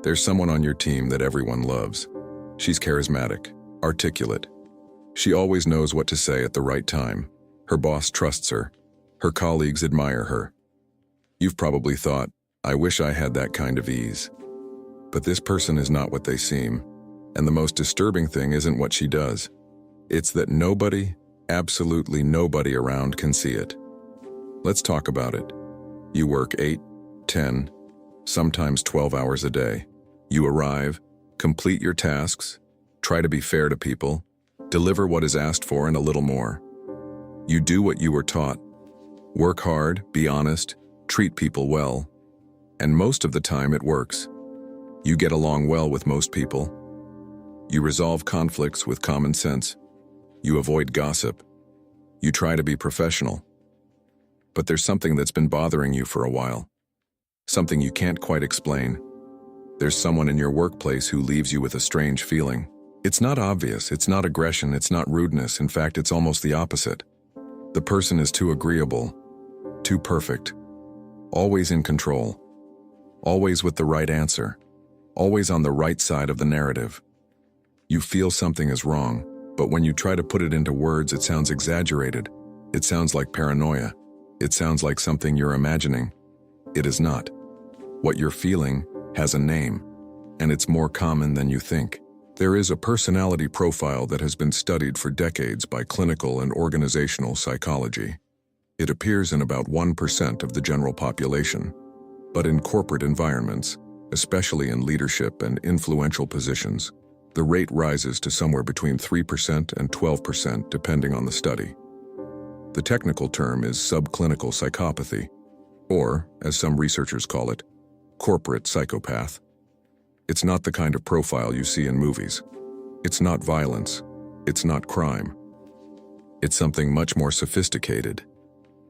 There's someone on your team that everyone loves. She's charismatic, articulate. She always knows what to say at the right time. Her boss trusts her. Her colleagues admire her. You've probably thought, I wish I had that kind of ease. But this person is not what they seem. And the most disturbing thing isn't what she does. It's that nobody, absolutely nobody around can see it. Let's talk about it. You work 8, 10, sometimes 12 hours a day. You arrive, complete your tasks, try to be fair to people, deliver what is asked for and a little more. You do what you were taught. Work hard, be honest, treat people well. And most of the time it works. You get along well with most people. You resolve conflicts with common sense. You avoid gossip. You try to be professional. But there's something that's been bothering you for a while. Something you can't quite explain. There's someone in your workplace who leaves you with a strange feeling. It's not obvious, it's not aggression, it's not rudeness. In fact, it's almost the opposite. The person is too agreeable, too perfect, always in control, always with the right answer, always on the right side of the narrative. You feel something is wrong, but when you try to put it into words, it sounds exaggerated. It sounds like paranoia. It sounds like something you're imagining. It is not. What you're feeling has a name, and it's more common than you think. There is a personality profile that has been studied for decades by clinical and organizational psychology. It appears in about 1% of the general population, but in corporate environments, especially in leadership and influential positions, the rate rises to somewhere between 3% and 12% depending on the study. The technical term is subclinical psychopathy, or, as some researchers call it, corporate psychopath. It's not the kind of profile you see in movies. It's not violence. It's not crime. It's something much more sophisticated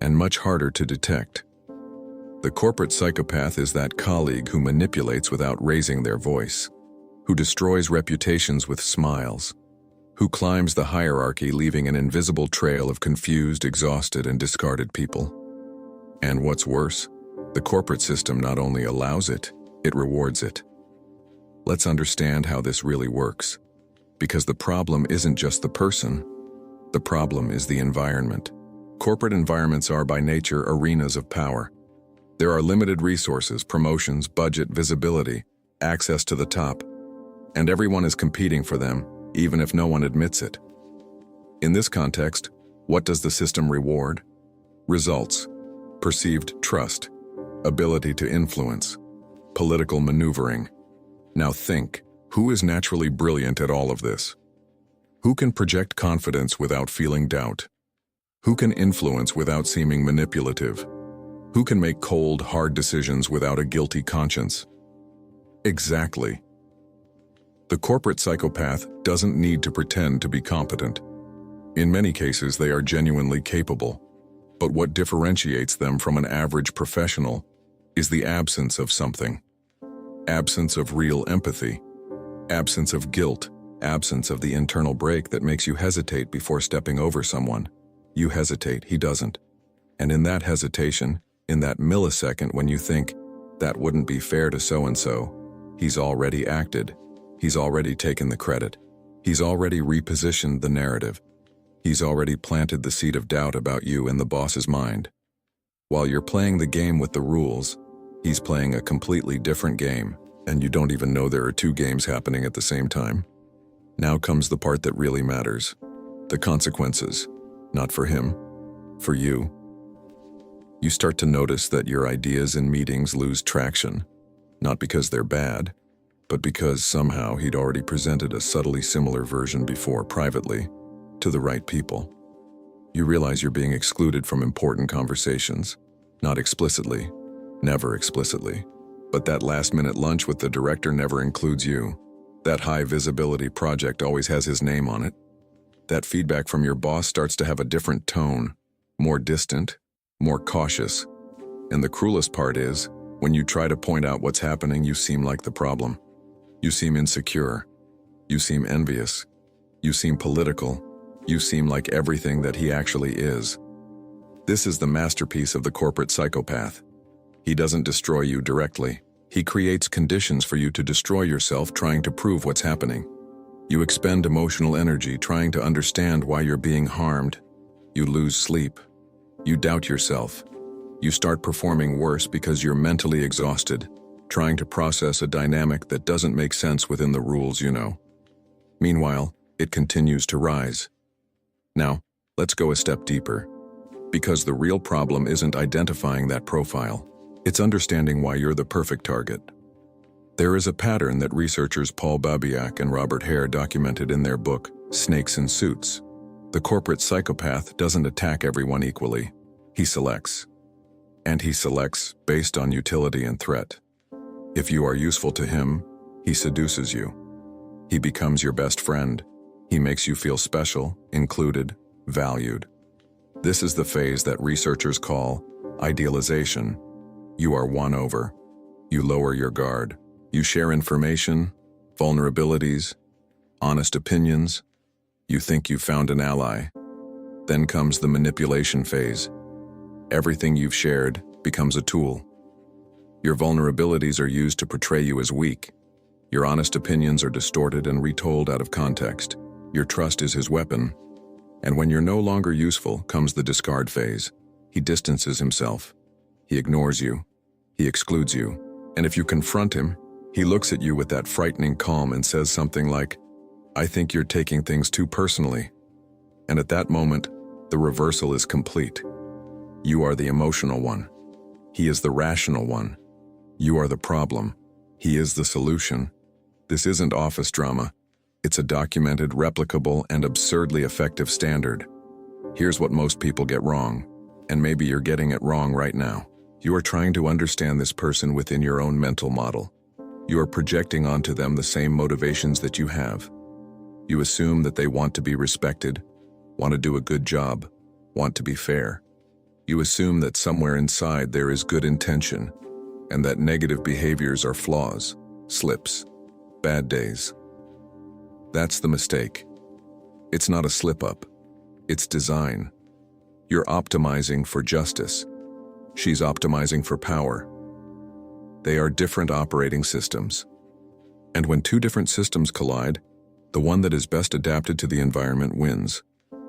and much harder to detect. The corporate psychopath is that colleague who manipulates without raising their voice, who destroys reputations with smiles, who climbs the hierarchy leaving an invisible trail of confused, exhausted, and discarded people. And what's worse, the corporate system not only allows it, it rewards it. Let's understand how this really works, because the problem isn't just the person. The problem is the environment. Corporate environments are by nature arenas of power. There are limited resources, promotions, budget, visibility, access to the top, and everyone is competing for them, even if no one admits it. In this context, what does the system reward? Results, perceived trust, ability to influence, political maneuvering. Now think, who is naturally brilliant at all of this? Who can project confidence without feeling doubt? Who can influence without seeming manipulative? Who can make cold, hard decisions without a guilty conscience? Exactly. The corporate psychopath doesn't need to pretend to be competent. In many cases, they are genuinely capable. But what differentiates them from an average professional is the absence of something. Absence of real empathy. Absence of guilt. Absence of the internal brake that makes you hesitate before stepping over someone. You hesitate, he doesn't. And in that hesitation, in that millisecond when you think, that wouldn't be fair to so-and-so, he's already acted. He's already taken the credit. He's already repositioned the narrative. He's already planted the seed of doubt about you in the boss's mind. While you're playing the game with the rules, he's playing a completely different game, and you don't even know there are two games happening at the same time. Now comes the part that really matters. The consequences. Not for him, for you. You start to notice that your ideas in meetings lose traction, not because they're bad, but because somehow he'd already presented a subtly similar version before privately, to the right people. You realize you're being excluded from important conversations, not explicitly, never explicitly, but that last-minute lunch with the director never includes you. That high-visibility project always has his name on it. That feedback from your boss starts to have a different tone, more distant, more cautious. And the cruelest part is, when you try to point out what's happening, you seem like the problem. You seem insecure. You seem envious. You seem political. You seem like everything that he actually is. This is the masterpiece of the corporate psychopath. He doesn't destroy you directly. He creates conditions for you to destroy yourself trying to prove what's happening. You expend emotional energy trying to understand why you're being harmed. You lose sleep. You doubt yourself. You start performing worse because you're mentally exhausted, trying to process a dynamic that doesn't make sense within the rules you know. Meanwhile, it continues to rise. Now, let's go a step deeper. Because the real problem isn't identifying that profile. It's understanding why you're the perfect target. There is a pattern that researchers Paul Babiak and Robert Hare documented in their book, Snakes in Suits. The corporate psychopath doesn't attack everyone equally. He selects. And he selects based on utility and threat. If you are useful to him, he seduces you. He becomes your best friend. He makes you feel special, included, valued. This is the phase that researchers call idealization. You are won over. You lower your guard. You share information, vulnerabilities, honest opinions. You think you've found an ally. Then comes the manipulation phase. Everything you've shared becomes a tool. Your vulnerabilities are used to portray you as weak. Your honest opinions are distorted and retold out of context. Your trust is his weapon. And when you're no longer useful comes the discard phase. He distances himself. He ignores you. He excludes you. And if you confront him, he looks at you with that frightening calm and says something like, "I think you're taking things too personally." And at that moment, the reversal is complete. You are the emotional one. He is the rational one. You are the problem. He is the solution. This isn't office drama. It's a documented, replicable, and absurdly effective standard. Here's what most people get wrong, and maybe you're getting it wrong right now. You are trying to understand this person within your own mental model. You are projecting onto them the same motivations that you have. You assume that they want to be respected, want to do a good job, want to be fair. You assume that somewhere inside there is good intention, and that negative behaviors are flaws, slips, bad days. That's the mistake. It's not a slip-up. It's design. You're optimizing for justice. She's optimizing for power. They are different operating systems. And when two different systems collide, the one that is best adapted to the environment wins.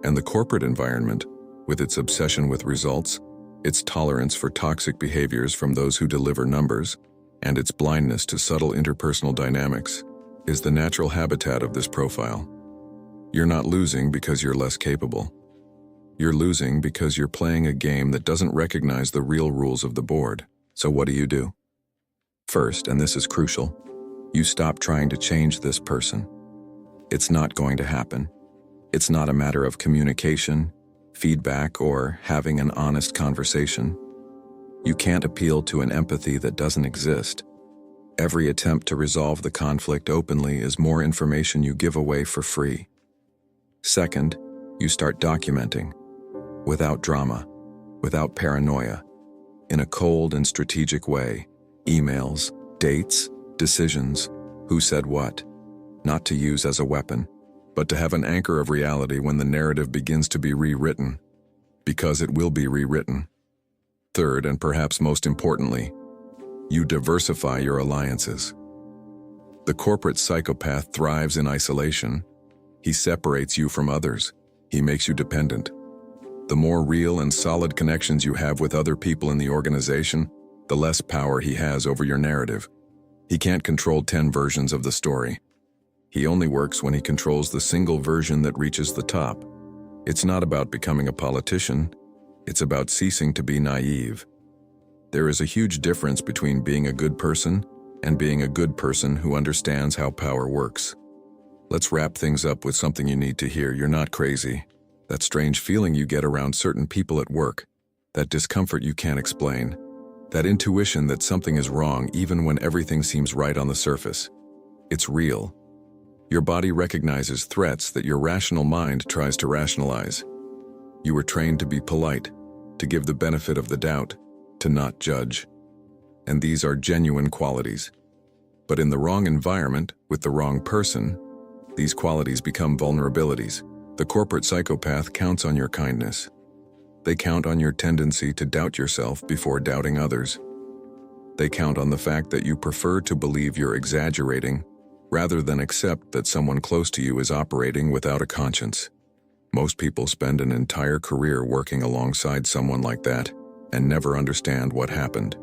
And the corporate environment, with its obsession with results, its tolerance for toxic behaviors from those who deliver numbers, and its blindness to subtle interpersonal dynamics, is the natural habitat of this profile. You're not losing because you're less capable. You're losing because you're playing a game that doesn't recognize the real rules of the board. So what do? First, and this is crucial, you stop trying to change this person. It's not going to happen. It's not a matter of communication, feedback, or having an honest conversation. You can't appeal to an empathy that doesn't exist. Every attempt to resolve the conflict openly is more information you give away for free. Second, you start documenting, without drama, without paranoia, in a cold and strategic way. Emails, dates, decisions, who said what, not to use as a weapon, but to have an anchor of reality when the narrative begins to be rewritten, because it will be rewritten. Third, and perhaps most importantly, you diversify your alliances. The corporate psychopath thrives in isolation. He separates you from others. He makes you dependent. The more real and solid connections you have with other people in the organization, the less power he has over your narrative. He can't control 10 versions of the story. He only works when he controls the single version that reaches the top. It's not about becoming a politician. It's about ceasing to be naive. There is a huge difference between being a good person and being a good person who understands how power works. Let's wrap things up with something you need to hear. You're not crazy. That strange feeling you get around certain people at work, that discomfort you can't explain, that intuition that something is wrong even when everything seems right on the surface. It's real. Your body recognizes threats that your rational mind tries to rationalize. You were trained to be polite, to give the benefit of the doubt, to not judge. And these are genuine qualities. But in the wrong environment, with the wrong person, these qualities become vulnerabilities. The corporate psychopath counts on your kindness. They count on your tendency to doubt yourself before doubting others. They count on the fact that you prefer to believe you're exaggerating rather than accept that someone close to you is operating without a conscience. Most people spend an entire career working alongside someone like that and never understand what happened.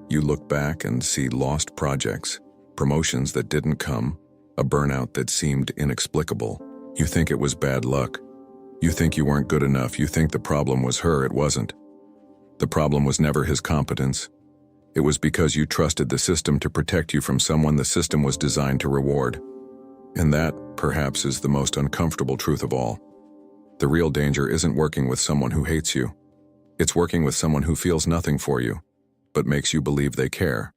You look back and see lost projects, promotions that didn't come, a burnout that seemed inexplicable. You think it was bad luck. You think you weren't good enough. You think the problem was her. It wasn't. The problem was never his competence. It was because you trusted the system to protect you from someone the system was designed to reward. And that, perhaps, is the most uncomfortable truth of all. The real danger isn't working with someone who hates you. It's working with someone who feels nothing for you, but makes you believe they care.